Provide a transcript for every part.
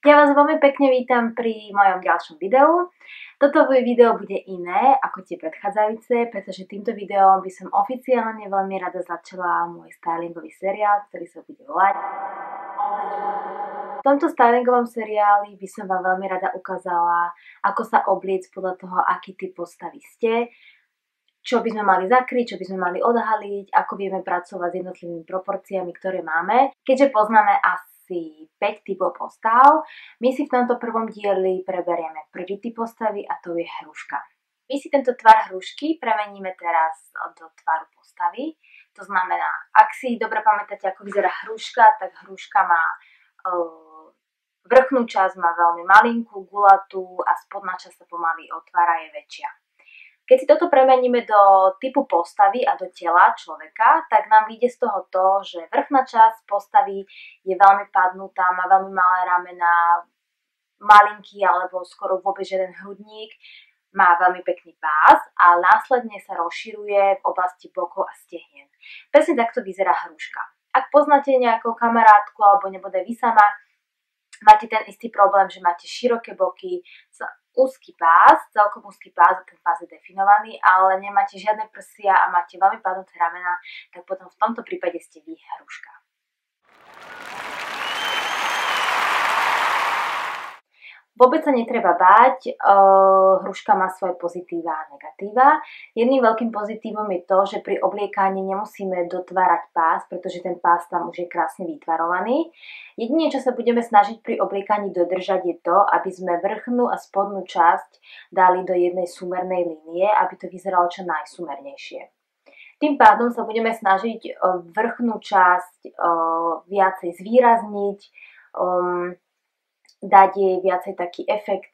Ja vás veľmi pekne vítam pri mojom ďalšom videu. Toto video bude iné ako tie predchádzajúce, pretože týmto videom by som oficiálne veľmi rada začala môj stylingový seriál, ktorý sa bude volať Oblečovanie. V tomto stylingovom seriáli by som vám veľmi rada ukázala, ako sa obliec podľa toho, aký typ postavy ste, čo by sme mali zakryť, čo by sme mali odhaliť, ako vieme pracovať s jednotlivými proporciami, ktoré máme. Keďže poznáme asi 5 typov postav, my si v tomto prvom dieli preberieme prvý typ postavy a to je hruška. My si tento tvar hrušky premeníme teraz do tvaru postavy. To znamená, ak si dobre pamätáte, ako vyzerá hruška, tak hruška má vrchnú časť má veľmi malinkú, gulatú a spodná časť sa pomaly otvára, je väčšia. Keď si toto premeníme do typu postavy a do tela človeka, tak nám vyjde z toho to, že vrchná časť postavy je veľmi padnutá, má veľmi malé ramená, malinký alebo skoro vôbec žiaden hrudník, má veľmi pekný pás a následne sa rozširuje v oblasti bokov a stehien. Presne takto vyzerá hruška. Ak poznáte nejakú kamarátku alebo nebodaj vy sama, máte ten istý problém, že máte široké boky, úzky pás, celkom úzky pás, ten pás je definovaný, ale nemáte žiadne prsia a máte veľmi padnuté ramená, tak potom v tomto prípade ste vy hruška. Vôbec sa netreba báť, hruška má svoje pozitíva a negatíva. Jedným veľkým pozitívom je to, že pri obliekaní nemusíme dotvárať pás, pretože ten pás tam už je krásne vytvarovaný. Jedine, čo sa budeme snažiť pri obliekaní dodržať, je to, aby sme vrchnú a spodnú časť dali do jednej súmernej línie, aby to vyzeralo čo najsúmernejšie. Tým pádom sa budeme snažiť vrchnú časť viacej zvýrazniť, dať jej viacej taký efekt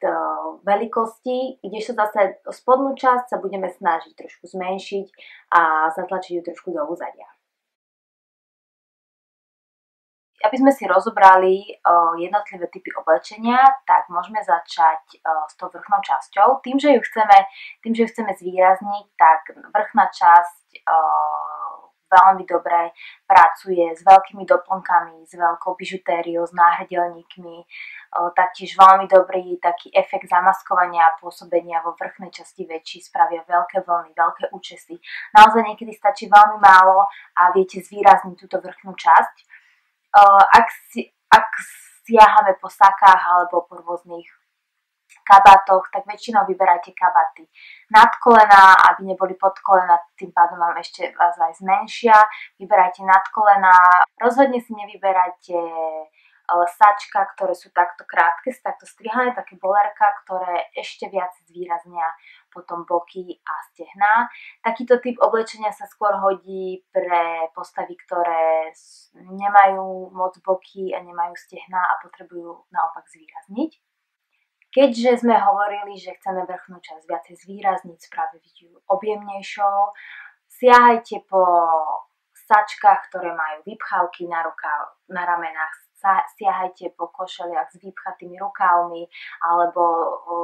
veľkosti, kdežto zase spodnú časť sa budeme snažiť trošku zmenšiť a zatlačiť ju trošku do úzadia. Aby sme si rozobrali jednotlivé typy oblečenia, tak môžeme začať s tou vrchnou časťou. Tým, že ju chceme zvýrazniť, tak vrchná časť veľmi dobre pracuje s veľkými doplnkami, s veľkou bižutériou, s náhrdelníkmi, taktiež veľmi dobrý taký efekt zamaskovania a pôsobenia vo vrchnej časti väčší, spravia veľké vlny, veľké účesy. Naozaj niekedy stačí veľmi málo a viete zvýrazniť túto vrchnú časť. Ak siahame po sakách alebo po rôznych kabátoch, tak väčšinou vyberajte kabáty nad kolená, aby neboli pod kolená, tým pádom vám ešte vás aj zmenšia. Vyberajte nad kolená, rozhodne si nevyberajte sačka, ktoré sú takto krátke, takto strihané, také bolerka, ktoré ešte viac zvýraznia potom boky a stehná. Takýto typ oblečenia sa skôr hodí pre postavy, ktoré nemajú moc boky a nemajú stehná a potrebujú naopak zvýrazniť. Keďže sme hovorili, že chceme vrchnú časť viacej zvýrazniť, spraviť ju objemnejšou, siahajte po sačkách, ktoré majú vypchávky na ramenách, siahajte po košeliach s vypchatými rukávmi alebo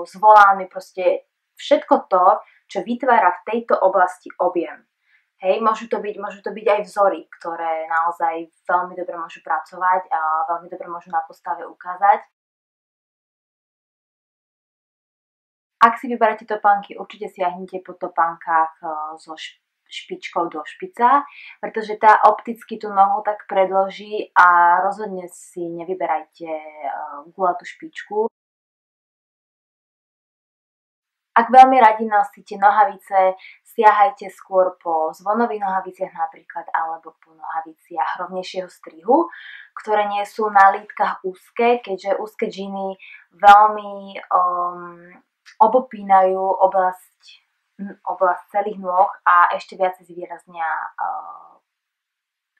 s volánmi, proste všetko to, čo vytvára v tejto oblasti objem. Hej, môžu to byť aj vzory, ktoré naozaj veľmi dobre môžu pracovať a veľmi dobre môžu na postave ukázať. Ak si vyberáte topánky, určite siahnite po topánkach so špičkou do špica, pretože tá opticky tú nohu tak predloží a rozhodne si nevyberajte gulatú špičku. Ak veľmi radi nosíte nohavice, siahajte skôr po zvonových nohaviciach napríklad alebo po nohaviciach rovnejšieho strihu, ktoré nie sú na lítkach úzke, keďže úzke džiny veľmi obopínajú oblasť celých nôh a ešte viac zvýraznia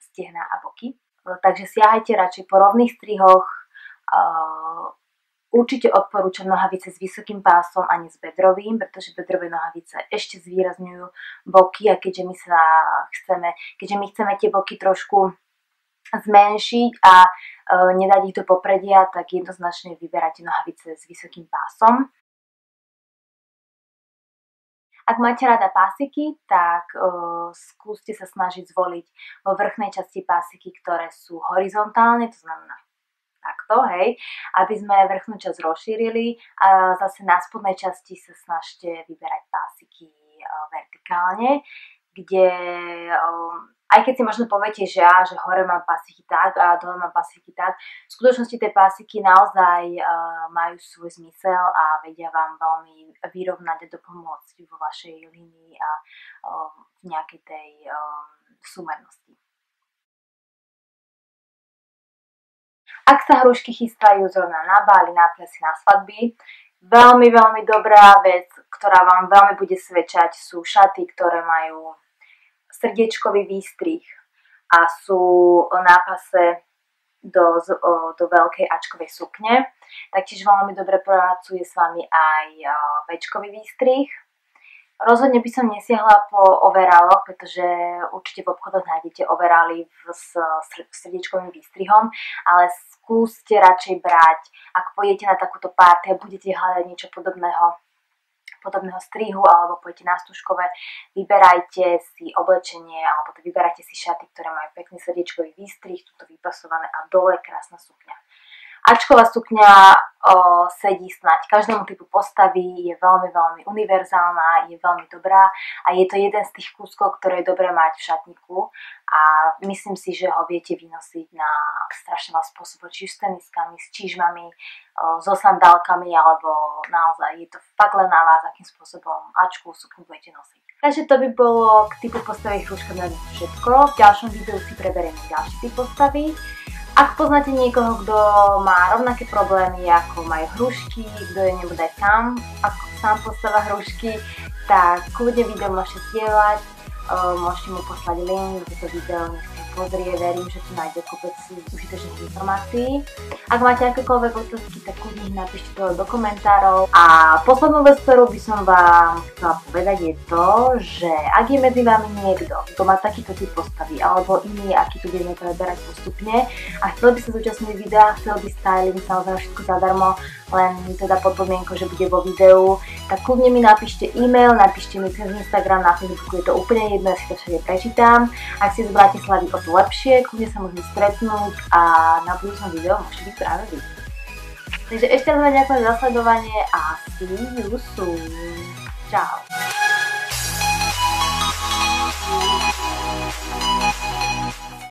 stehná a boky. Takže siahajte radšej po rovných strihoch. Určite odporúčam nohavice s vysokým pásom a nie s bedrovým, pretože bedrové nohavice ešte zvýrazňujú boky a keďže my chceme tie boky trošku zmenšiť a nedať ich do popredia, tak jednoznačne vyberajte nohavice s vysokým pásom. Ak máte rada pásiky, tak skúste sa snažiť zvoliť vo vrchnej časti pásiky, ktoré sú horizontálne, to znamená takto. takto, hej, aby sme vrchnú časť rozšírili a zase na spodnej časti sa snažte vyberať pásiky vertikálne, kde aj keď si možno poviete, že hore mám pásiky tak a dole mám pásiky tak, v skutočnosti tie pásiky naozaj majú svoj zmysel a vedia vám veľmi vyrovnať a dopomôcť vo vašej línii a v nejakej tej súmernosti. Ak sa hrušky chystajú zrovna na báli, na plesy, na svadby, veľmi, veľmi dobrá vec, ktorá vám veľmi bude svedčať, sú šaty, ktoré majú srdiečkový výstrih a sú na pase do veľkej ačkovej sukne. Taktiež veľmi dobre pracuje s vami aj večkový výstrih. Rozhodne by som nesiahla po overáloch, pretože určite v obchodoch nájdete overály s srdiečkovým výstrihom, ale skúste radšej brať, ak pôjdete na takúto party a budete hľadať niečo podobného strihu alebo pôjdete na stužkové, vyberajte si oblečenie alebo vyberajte si šaty, ktoré majú pekný srdiečkový výstrih, tuto vypasované a dole krásna sukňa. Ačková sukňa sedí snáď každému typu postavy, je veľmi, veľmi univerzálna, je veľmi dobrá a je to jeden z tých kúskov, ktoré je dobré mať v šatníku a myslím si, že ho viete vynosiť na strašne veľa spôsobov, či s teniskami, s čížmami, so sandálkami, alebo naozaj je to fakt len na vás, akým spôsobom ačkovú sukňu budete nosiť. Takže to by bolo k typu postavy hruška na všetko. V ďalšom videu si preberieme ďalší typ postavy. Ak poznáte niekoho, kto má rovnaké problémy, ako majú hrušky, kto je nebodaj sám postava hrušky, tak kľudne video môžete zdieľať, môžete mu poslať link do toto video, nech si pozrie, verím, že tu nájde kopec užitočných informácií. Ak máte akékoľvek otázky, tak kľudne ich napíšte dole do komentárov. A poslednú vec, ktorú by som vám chcela povedať, je to, že ak je medzi vami niekto, kto má takýto typ postavy, alebo iný, aký tu budeme preberať postupne a chcel by sa zúčastniť videa, chcel by styling, samozrejme všetko zadarmo, len teda pod podmienkou, že bude vo videu, tak kľudne mi napíšte e-mail, napíšte mi cez Instagram, na Facebooku, je to úplne jedno, ja si to všade prečítam. Ak ste z Bratislavy, o to lepšie, kľudne sa môžeme stretnúť a na budúcom videu môžete byť práve vy. Takže ešte raz ďakujem za sledovanie a see you soon. Čau.